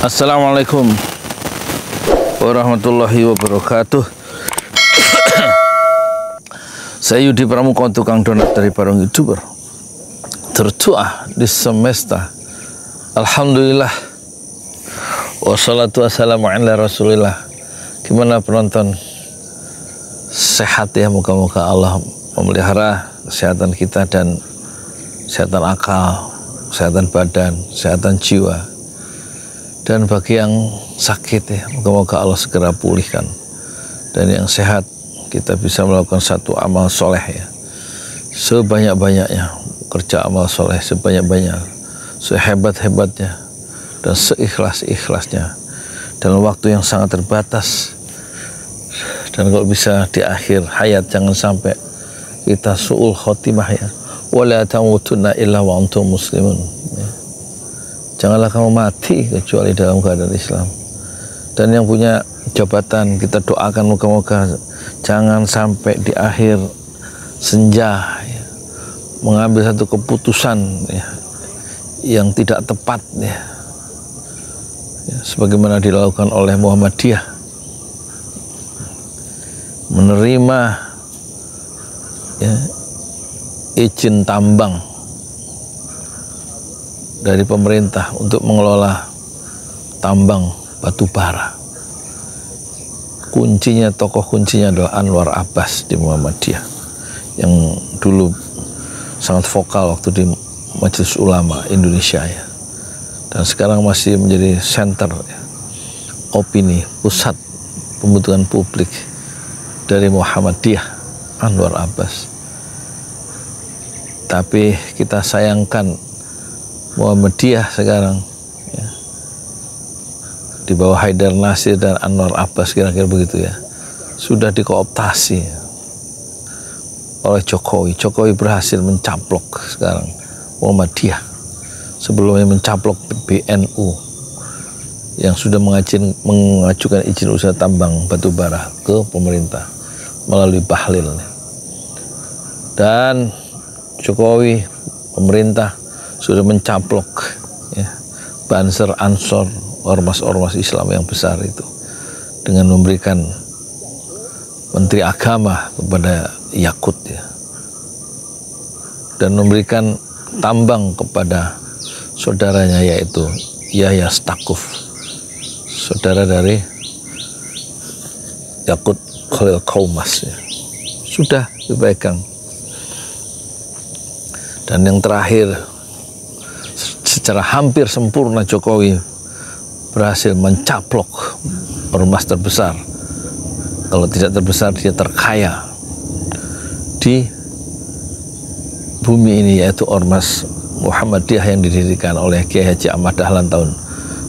Assalamualaikum warahmatullahi wabarakatuh. Saya Yudi Pramuka, tukang donat dari Parung YouTuber tertua di semesta. Alhamdulillah, wassalatu wassalamu ala rasulillah. Gimana penonton? Sehat ya, moga-moga Allah memelihara kesehatan kita dan kesehatan akal, kesehatan badan, kesehatan jiwa. Dan bagi yang sakit ya, moga-moga Allah segera pulihkan. Dan yang sehat, kita bisa melakukan satu amal soleh ya, sebanyak-banyaknya, kerja amal soleh sebanyak-banyak, sehebat-hebatnya, dan seikhlas-ikhlasnya, dalam waktu yang sangat terbatas. Dan kalau bisa di akhir hayat, jangan sampai kita su'ul khotimah ya. Wala tamutunna illa wa antum muslimun ya. Janganlah kamu mati kecuali dalam keadaan Islam. Dan yang punya jabatan, kita doakan moga-moga jangan sampai di akhir senja ya, mengambil satu keputusan ya, yang tidak tepat ya, sebagaimana dilakukan oleh Muhammadiyah, menerima ya, izin tambang dari pemerintah untuk mengelola tambang batu bara. Kuncinya, tokoh kuncinya adalah Anwar Abbas di Muhammadiyah, yang dulu sangat vokal waktu di Majelis Ulama Indonesia ya, dan sekarang masih menjadi center ya, opini, pusat pembentukan publik dari Muhammadiyah, Anwar Abbas. Tapi kita sayangkan Muhammadiyah sekarang ya, di bawah Haidar Nasir dan Anwar Abbas, kira-kira begitu ya, sudah dikooptasi oleh Jokowi. Jokowi berhasil mencaplok sekarang Muhammadiyah, sebelumnya mencaplok BNU yang sudah mengajukan izin usaha tambang batu bara ke pemerintah melalui Bahlil. Dan Jokowi, pemerintah, sudah mencaplok ya, Banser, Ansor, ormas-ormas Islam yang besar itu, dengan memberikan Menteri Agama kepada Yakut ya, dan memberikan tambang kepada saudaranya yaitu Yahya Stakuf, saudara dari Yakut Khalil Qaumas ya, sudah dipegang. Dan yang terakhir, secara hampir sempurna Jokowi berhasil mencaplok ormas terbesar, kalau tidak terbesar dia terkaya di bumi ini, yaitu ormas Muhammadiyah yang didirikan oleh Kiai Haji Ahmad Dahlan tahun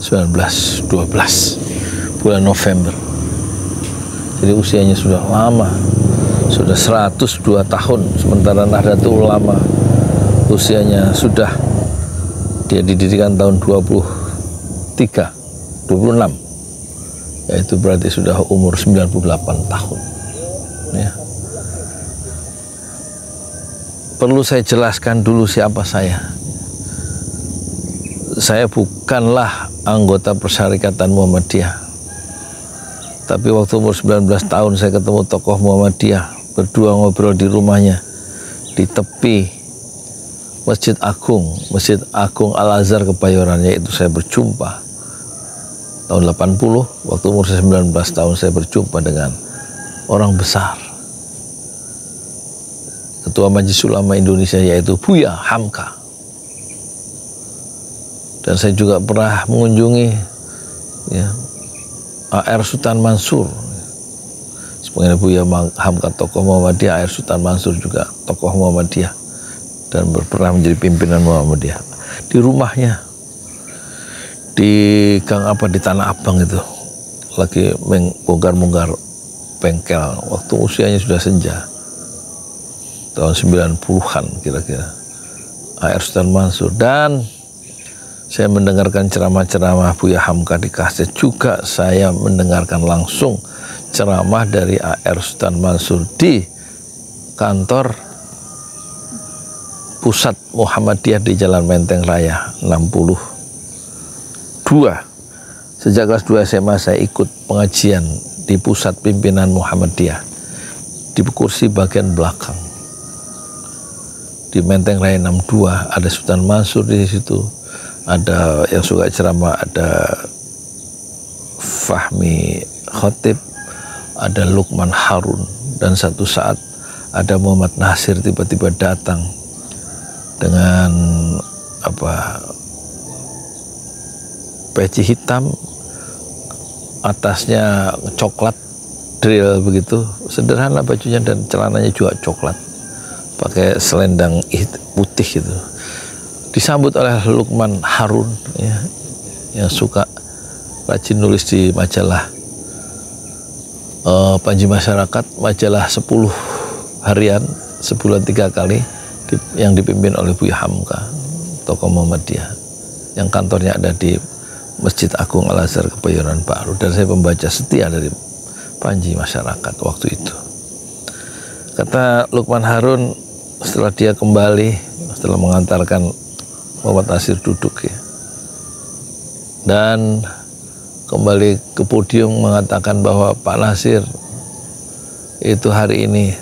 1912 bulan November. Jadi usianya sudah lama, sudah 102 tahun, sementara Nahdlatul Ulama usianya sudah, dia didirikan tahun 26, yaitu berarti sudah umur 98 tahun ya. Perlu saya jelaskan dulu siapa saya. Saya bukanlah anggota Persyarikatan Muhammadiyah, tapi waktu umur 19 tahun saya ketemu tokoh Muhammadiyah, berdua ngobrol di rumahnya di tepi Masjid Agung Al-Azhar Kebayoran, yaitu saya berjumpa tahun 80, waktu umur 19 tahun saya berjumpa dengan orang besar, Ketua Majelis Ulama Indonesia, yaitu Buya Hamka. Dan saya juga pernah mengunjungi ya, A.R. Sultan Mansur, sebagaimana Buya Hamka tokoh Muhammadiyah, A.R. Sultan Mansur juga tokoh Muhammadiyah dan pernah menjadi pimpinan Muhammadiyah. Di rumahnya di Gang apa, di Tanah Abang itu, lagi bongkar-bongkar bengkel waktu usianya sudah senja, tahun 90-an kira-kira, A.R. Sultan Mansur. Dan saya mendengarkan ceramah-ceramah Buya Hamka di kaset, juga saya mendengarkan langsung ceramah dari A.R. Sultan Mansur di kantor pusat Muhammadiyah di Jalan Menteng Raya 62 Sejak kelas 2 SMA saya ikut pengajian di pusat pimpinan Muhammadiyah di kursi bagian belakang. Di Menteng Raya 62 ada Sultan Mansur di situ, ada yang suka ceramah, ada Fahmi Khotib, ada Lukman Harun, dan satu saat ada Muhammad Nasir tiba-tiba datang dengan peci hitam, atasnya coklat drill begitu, sederhana bajunya dan celananya juga coklat, pakai selendang putih gitu. Disambut oleh Lukman Harun ya, yang suka rajin nulis di majalah Panji Masyarakat, majalah 10 harian sebulan 3 kali yang dipimpin oleh Buya Hamka, tokoh Muhammadiyah, yang kantornya ada di Masjid Agung Al-Azhar Kebayoran Baru, dan saya pembaca setia dari Panji Masyarakat waktu itu. Kata Lukman Harun setelah dia kembali, setelah mengantarkan Muhammad Nasir duduk ya, dan kembali ke podium mengatakan bahwa Pak Nasir itu hari ini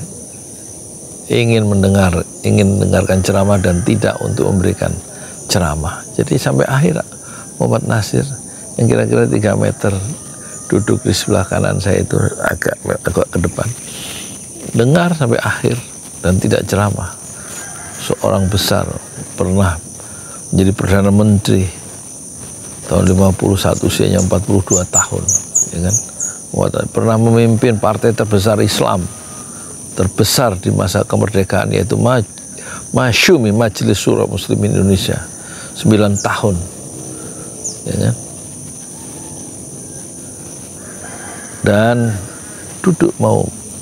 ingin mendengarkan ceramah dan tidak untuk memberikan ceramah. Jadi sampai akhir Muhammad Nasir yang kira-kira 3 meter duduk di sebelah kanan saya itu agak ke depan, dengar sampai akhir dan tidak ceramah. Seorang besar, pernah menjadi Perdana Menteri tahun 51, usianya 42 tahun ya kan? Pernah memimpin partai terbesar Islam terbesar di masa kemerdekaan, yaitu Masyumi, Majelis Syura Muslimin Indonesia, 9 tahun ya kan? Dan duduk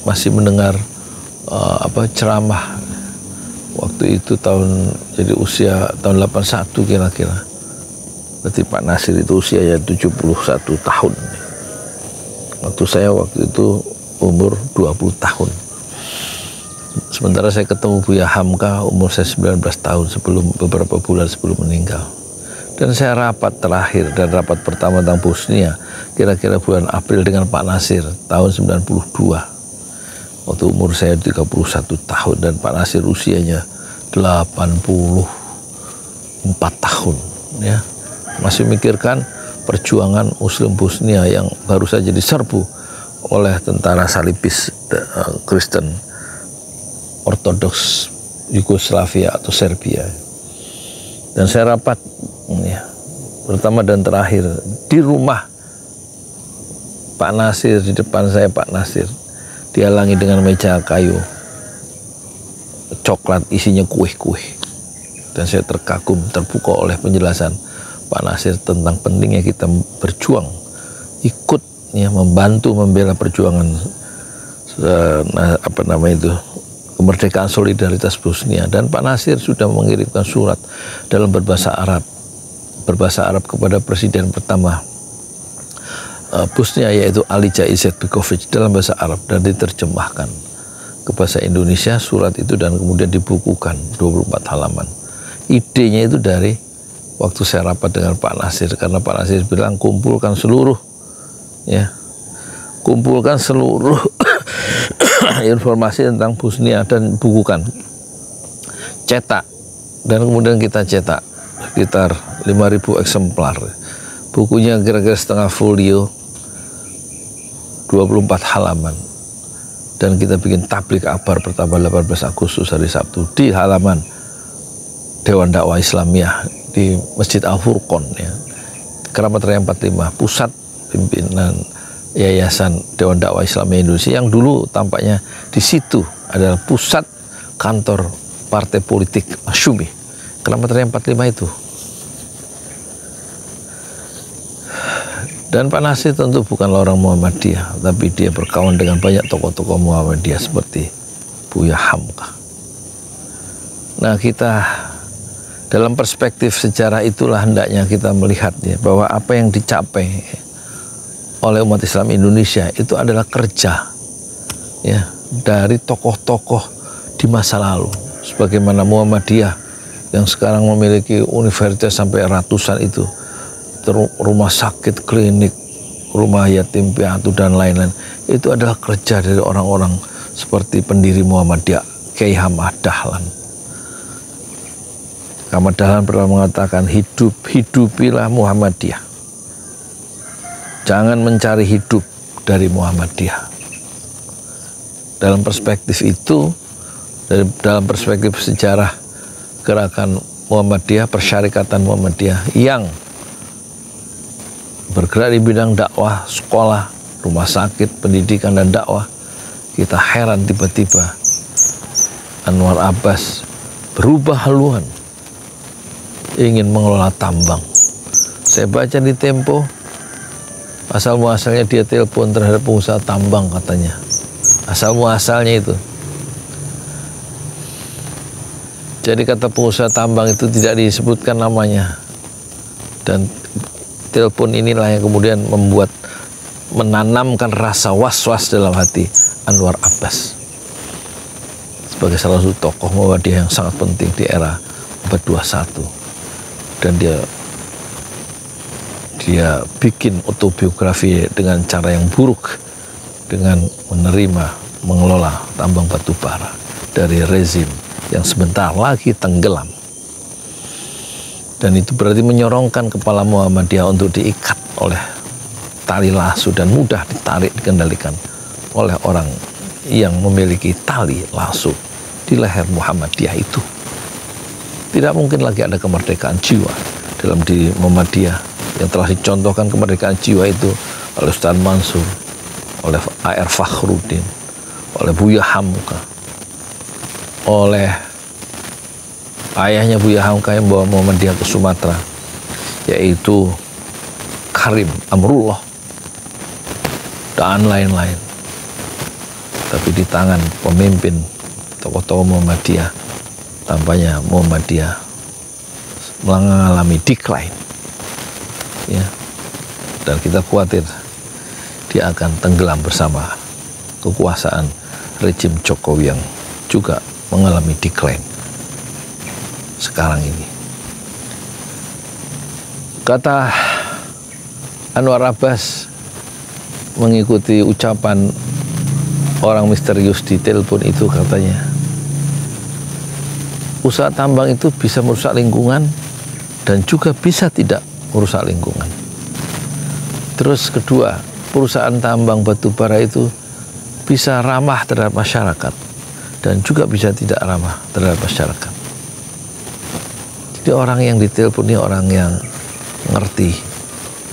masih mendengar ceramah waktu itu jadi usia tahun 81 kira-kira. Berarti Pak Nasir itu usianya 71 tahun. Waktu saya waktu itu umur 20 tahun. Sementara saya ketemu Buya Hamka umur saya 19 tahun, beberapa bulan sebelum meninggal. Dan saya rapat terakhir dan rapat pertama tentang Bosnia kira-kira bulan April dengan Pak Nasir tahun 92. Waktu umur saya 31 tahun dan Pak Nasir usianya 84 tahun ya. Masih mikirkan perjuangan Muslim Bosnia yang baru saja diserbu oleh tentara salibis Kristen Ortodoks Yugoslavia atau Serbia. Dan saya rapat ya, pertama dan terakhir di rumah Pak Nasir, di depan saya Pak Nasir dihalangi dengan meja kayu coklat isinya kue-kue, dan saya terkagum, terpukau oleh penjelasan Pak Nasir tentang pentingnya kita berjuang, ikut ya, membantu membela perjuangan kemerdekaan solidaritas Bosnia. Dan Pak Nasir sudah mengirimkan surat dalam berbahasa Arab kepada presiden pertama Bosnia, yaitu Alija Izetbegovic, dalam bahasa Arab, dan diterjemahkan ke bahasa Indonesia surat itu dan kemudian dibukukan 24 halaman. Idenya itu dari waktu saya rapat dengan Pak Nasir, karena Pak Nasir bilang kumpulkan seluruh informasi tentang Bosnia dan bukukan, cetak, dan kemudian kita cetak sekitar 5.000 eksemplar. Bukunya kira-kira setengah folio, 24 halaman, dan kita bikin tablik akbar pertama 18 Agustus hari Sabtu di halaman Dewan Dakwah Islamiyah di Masjid Al-Furqon ya, Keramat Raya 45, pusat pimpinan Yayasan Dewan Dakwah Islamiyah Indonesia, yang dulu tampaknya di situ adalah pusat kantor partai politik Masyumi, Keramat Raya 45 itu. Dan Pak Nasir tentu bukanlah orang Muhammadiyah, tapi dia berkawan dengan banyak tokoh-tokoh Muhammadiyah seperti Buya Hamka. Nah, kita dalam perspektif sejarah itulah hendaknya kita melihat ya, bahwa apa yang dicapai oleh umat Islam Indonesia itu adalah kerja ya dari tokoh-tokoh di masa lalu, sebagaimana Muhammadiyah yang sekarang memiliki universitas sampai ratusan itu rumah sakit, klinik, rumah yatim piatu dan lain-lain, itu adalah kerja dari orang-orang seperti pendiri Muhammadiyah, Kiai Ahmad Dahlan. Ahmad Dahlan pernah mengatakan, hidupilah Muhammadiyah. Jangan mencari hidup dari Muhammadiyah. Dalam perspektif itu, dalam perspektif sejarah gerakan Muhammadiyah, persyarikatan Muhammadiyah yang bergerak di bidang dakwah, sekolah, rumah sakit, pendidikan dan dakwah, kita heran tiba-tiba Anwar Abbas berubah haluan ingin mengelola tambang. Saya baca di Tempo, asal muasalnya dia telepon terhadap pengusaha tambang katanya. Asal muasalnya itu. Jadi kata pengusaha tambang itu tidak disebutkan namanya. Dan telepon inilah yang kemudian menanamkan rasa was-was dalam hati Anwar Abbas. Sebagai salah satu tokoh Muhammadiyah yang sangat penting di era abad 21. Dan dia bikin autobiografi dengan cara yang buruk, dengan mengelola tambang batu bara dari rezim yang sebentar lagi tenggelam. Dan itu berarti menyorongkan kepala Muhammadiyah untuk diikat oleh tali lasso dan mudah ditarik, dikendalikan oleh orang yang memiliki tali lasso di leher Muhammadiyah itu. Tidak mungkin lagi ada kemerdekaan jiwa dalam diri Muhammadiyah yang telah dicontohkan kemerdekaan jiwa itu oleh Ustaz Mansur, oleh A.R. Fakhruddin, oleh Buya Hamka, oleh ayahnya Buya Hamka yang bawa Muhammadiyah ke Sumatera, yaitu Karim Amrullah dan lain-lain. Tapi di tangan pemimpin tokoh-tokoh Muhammadiyah, tampaknya Muhammadiyah mengalami decline, ya, dan kita khawatir dia akan tenggelam bersama kekuasaan rejim Jokowi yang juga mengalami decline sekarang ini. Kata Anwar Abbas mengikuti ucapan orang misterius di telepon itu, katanya usaha tambang itu bisa merusak lingkungan dan juga bisa tidak merusak lingkungan. Terus kedua, perusahaan tambang batu bara itu bisa ramah terhadap masyarakat dan juga bisa tidak ramah terhadap masyarakat. Jadi orang yang ditelepon ini orang yang ngerti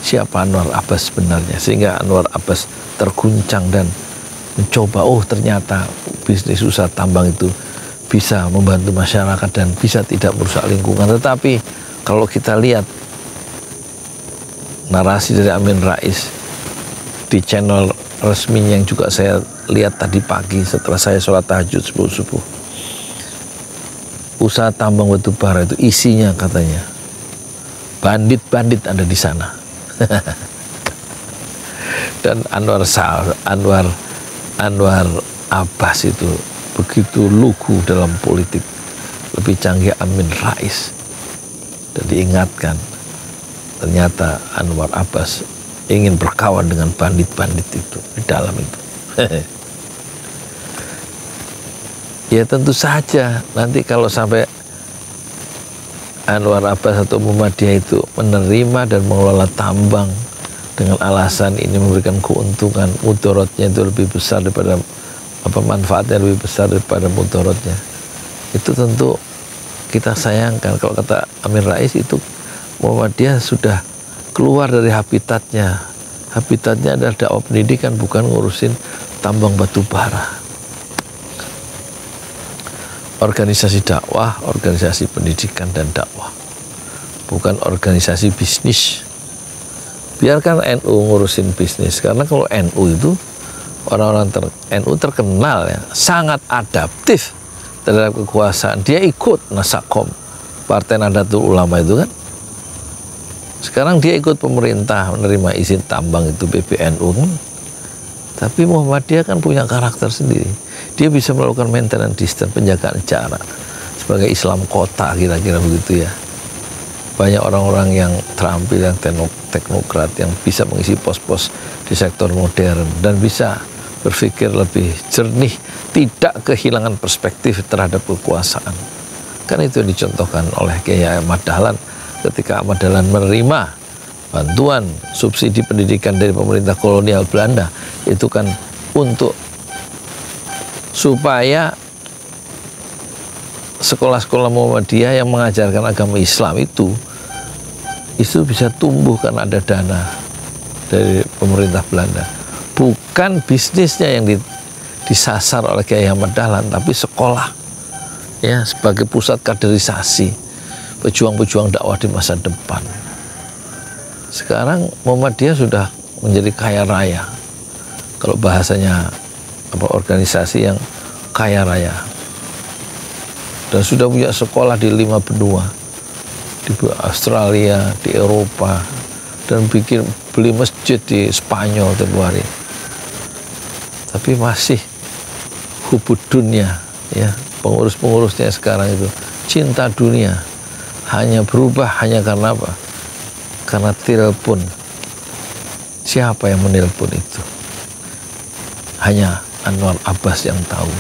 siapa Anwar Abbas sebenarnya, sehingga Anwar Abbas terguncang dan mencoba, oh ternyata bisnis usaha tambang itu bisa membantu masyarakat dan bisa tidak merusak lingkungan. Tetapi kalau kita lihat narasi dari Amin Rais di channel resminya yang juga saya lihat tadi pagi setelah saya sholat tahajud subuh-subuh, usaha tambang batu bara itu isinya katanya bandit-bandit ada di sana. Dan Anwar Abbas itu begitu lugu dalam politik, lebih canggih Amin Rais, dan diingatkan ternyata Anwar Abbas ingin berkawan dengan bandit-bandit itu di dalam itu. Ya tentu saja nanti kalau sampai Anwar Abbas atau Muhammadiyah itu menerima dan mengelola tambang dengan alasan ini memberikan keuntungan, mudaratnya itu lebih besar daripada manfaatnya lebih besar daripada mudaratnya, itu tentu kita sayangkan. Kalau kata Amin Rais itu Muhammadiyah sudah keluar dari habitatnya. Habitatnya adalah dakwah pendidikan, bukan ngurusin tambang batu bara. Organisasi dakwah, organisasi pendidikan dan dakwah, bukan organisasi bisnis. Biarkan NU ngurusin bisnis, karena kalau NU itu orang-orang NU terkenal ya, sangat adaptif terhadap kekuasaan. Dia ikut Nasakom, Partai Nahdlatul Ulama itu kan. Sekarang dia ikut pemerintah menerima izin tambang itu PBNU kan. Tapi Muhammadiyah kan punya karakter sendiri. Dia bisa melakukan maintenance distance, penjagaan jarak sebagai Islam kota, kira-kira begitu ya. banyak orang-orang yang terampil, yang teknokrat, yang bisa mengisi pos-pos di sektor modern dan bisa berpikir lebih jernih, tidak kehilangan perspektif terhadap kekuasaan. Kan itu yang dicontohkan oleh Kiai Ahmad Dahlan ketika Ahmad Dahlan menerima bantuan subsidi pendidikan dari pemerintah kolonial Belanda. Itu kan untuk supaya sekolah-sekolah Muhammadiyah yang mengajarkan agama Islam itu bisa tumbuh karena ada dana dari pemerintah Belanda. Bukan bisnisnya yang disasar oleh Kiai Ahmad Dahlan, tapi sekolah ya sebagai pusat kaderisasi pejuang-pejuang dakwah di masa depan. Sekarang Muhammadiyah sudah menjadi kaya raya. Kalau bahasanya organisasi yang kaya raya. Dan sudah punya sekolah di 5 benua, di Australia, di Eropa, dan beli masjid di Spanyol tempoh hari. Tapi masih hubud dunia, ya pengurus-pengurusnya sekarang itu cinta dunia, hanya berubah hanya karena apa? Karena telepon. Siapa yang menelpon itu? Hanya Anwar Abbas yang tahu.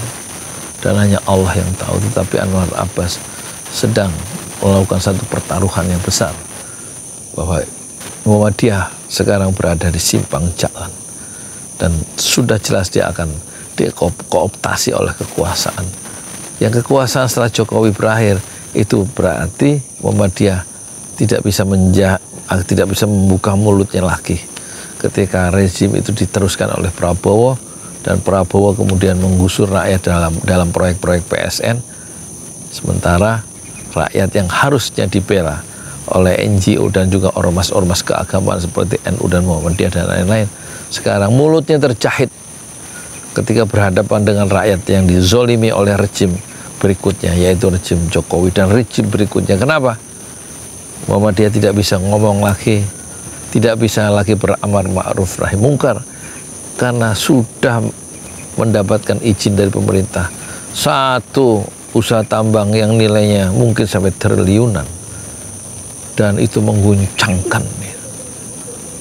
Dan hanya Allah yang tahu, tetapi Anwar Abbas sedang melakukan satu pertaruhan yang besar bahwa Muhammadiyah sekarang berada di simpang jalan dan sudah jelas dia akan dikooptasi oleh kekuasaan. Yang kekuasaan setelah Jokowi berakhir itu berarti Muhammadiyah tidak bisa membuka mulutnya lagi ketika rezim itu diteruskan oleh Prabowo. Dan Prabowo kemudian menggusur rakyat dalam proyek-proyek PSN, sementara rakyat yang harusnya dibela oleh NGO dan juga ormas-ormas keagamaan seperti NU dan Muhammadiyah dan lain-lain, sekarang mulutnya terjahit ketika berhadapan dengan rakyat yang dizolimi oleh rejim berikutnya, yaitu rejim Jokowi dan rejim berikutnya. Kenapa? Muhammadiyah tidak bisa ngomong lagi, tidak bisa lagi beramar ma'ruf nahi mungkar, karena sudah mendapatkan izin dari pemerintah satu usaha tambang yang nilainya mungkin sampai triliunan, dan itu mengguncangkan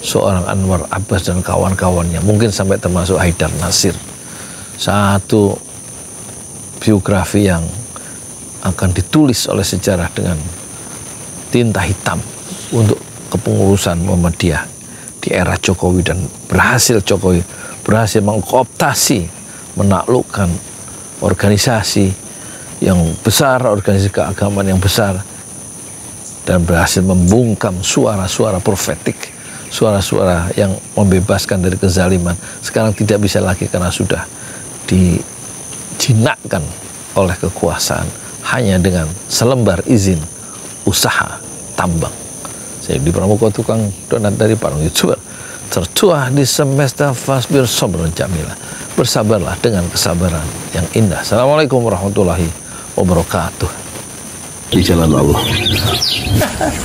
seorang Anwar Abbas dan kawan-kawannya, mungkin sampai termasuk Haidar Nasir. Satu biografi yang akan ditulis oleh sejarah dengan tinta hitam untuk kepengurusan Muhammadiyah di era Jokowi, dan Jokowi berhasil mengkooptasi, menaklukkan organisasi yang besar, organisasi keagamaan yang besar, dan berhasil membungkam suara-suara profetik, suara-suara yang membebaskan dari kezaliman. Sekarang tidak bisa lagi karena sudah dijinakkan oleh kekuasaan hanya dengan selembar izin usaha tambang. Saya di Pramuka, tukang donat dari Parung YouTuber. Tertuah di semesta fasbir sabran jamila. Bersabarlah dengan kesabaran yang indah. Assalamualaikum warahmatullahi wabarakatuh. Di jalan Allah.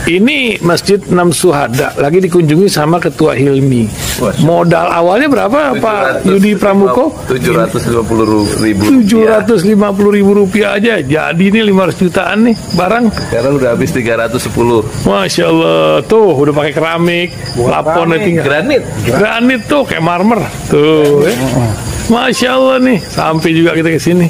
Ini Masjid 6 Syuhada lagi dikunjungi sama Ketua Hilmi. Modal awalnya berapa Pak Yudi Pramuko? 750.000. 750.000 rupiah aja. Jadi ini 500 jutaan nih barang. Sekarang udah habis 310. Masya Allah, tuh udah pakai keramik, plafon granit tuh kayak marmer tuh. Masya Allah nih, sampai juga kita ke sini.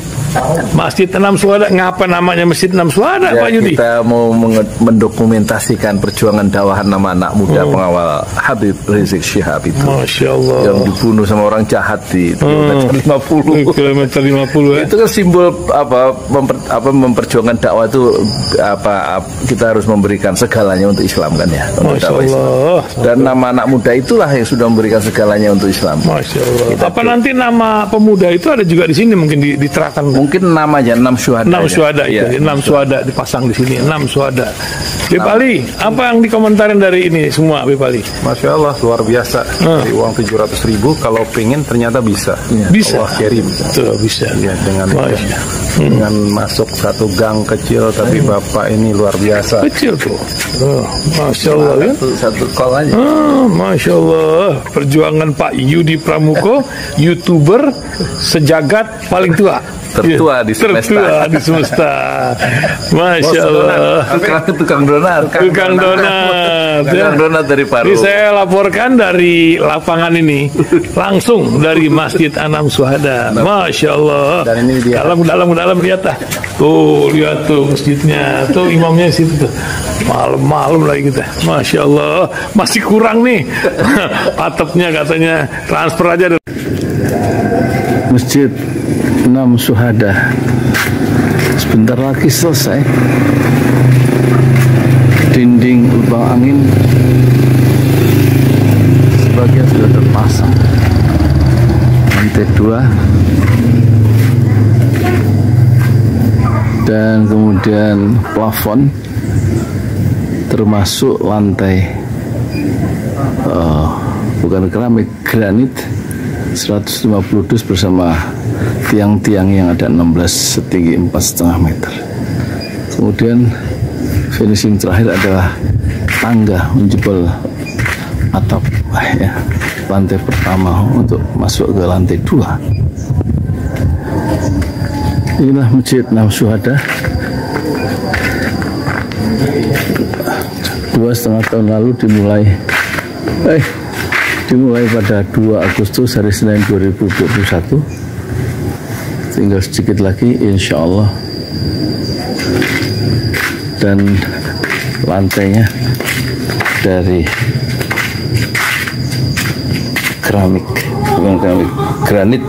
Masjid 6 Syuhada, ngapa namanya Masjid 6 Syuhada, ya, Pak Yudi? Kita mau mendokumentasikan perjuangan dakwah nama anak muda pengawal Habib Rizik Syihab itu. Masya Allah. Yang dibunuh sama orang jahat di kilometer 50. Kilometer 50 ya. Itu kan simbol memperjuangkan dakwah itu kita harus memberikan segalanya untuk Islam kan ya. Masya Allah. Dan nama anak muda itulah yang sudah memberikan segalanya untuk Islam. Masya Allah. Apa nanti nama pemuda itu ada juga di sini mungkin diterahkan? Mungkin namanya 6 Syuhada. 6 Syuhada ya. 6 Syuhada dipasang di sini. 6 Syuhada. Bepali, apa yang dikomentarin dari ini semua, Bepali? Masya Allah, luar biasa. Dari uang 700.000, kalau pengen ternyata bisa. Bisa. Allah kirim. Betul, bisa. Ya, dengan dengan masuk satu gang kecil, tapi Bapak ini luar biasa. Kecil tuh. Masya Allah kan? Satu kol aja. Masya Allah. Perjuangan Pak Yudi Pramuko, YouTuber sejagat paling tua. Tertua di semesta. Tertua di semesta. Masya Allah. Tukang donat. Tukang donat. Tukang donat dari Paru. Ini saya laporkan dari lapangan ini, langsung dari Masjid Anam Syuhada. Masya Allah. Dan ini dia. Dalam lihat ah. Tuh lihat tuh masjidnya. Tuh imamnya situ tuh. Malam-malam lagi kita. Masya Allah. Masih kurang nih. Atapnya katanya transfer aja. Masjid Anam Syuhada sebentar lagi selesai. Dinding lubang angin sebagian sudah terpasang, lantai 2 dan kemudian plafon termasuk lantai bukan keramik, granit 150 dus bersama tiang-tiang yang ada 16 setinggi 4,5 meter. Kemudian finishing terakhir adalah tangga menjebol atap ya, lantai pertama untuk masuk ke lantai 2. Inilah Masjid Anam Syuhada. 2,5 tahun lalu dimulai pada 2 Agustus hari Senin 2021. Tinggal sedikit lagi insya Allah, dan lantainya dari keramik, bukan keramik, granit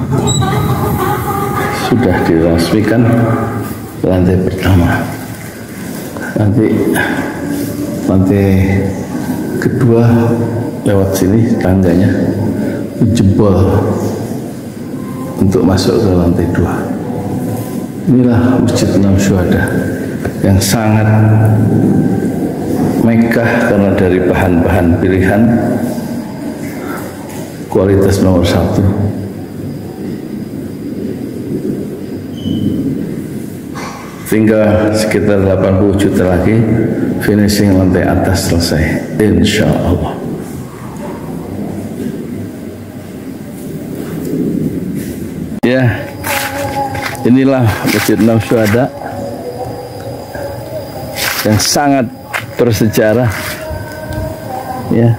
sudah diresmikan lantai pertama. Nanti lantai kedua lewat sini tangganya jebol untuk masuk ke lantai 2. Inilah Masjid Anam Syuhada yang sangat megah karena dari bahan-bahan pilihan kualitas nomor 1. Tinggal sekitar 80 juta lagi finishing lantai atas selesai insya Allah. Ya, inilah Masjid Anam Syuhada yang sangat bersejarah ya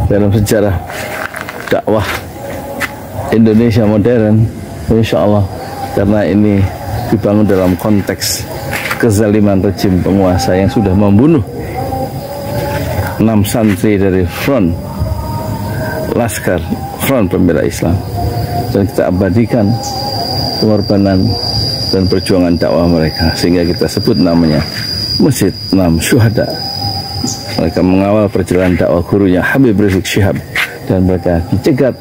dalam sejarah dakwah Indonesia modern, insya Allah, karena ini dibangun dalam konteks kezaliman rejim penguasa yang sudah membunuh 6 santri dari front Laskar Front Pembela Islam, dan kita abadikan pengorbanan dan perjuangan dakwah mereka sehingga kita sebut namanya Masjid Anam Syuhada. Mereka mengawal perjalanan dakwah gurunya Habib Rizik Syihab, dan mereka dicegat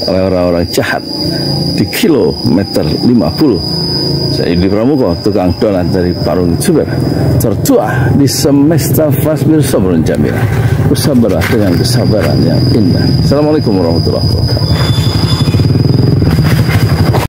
oleh orang-orang jahat di kilometer 50. Saya Yudi Pramuko, tukang donat dari Parung Suber, tertua di semesta fasbir sabrun jamil. Bersabarlah dengan kesabaran yang indah. Assalamualaikum warahmatullahi wabarakatuh.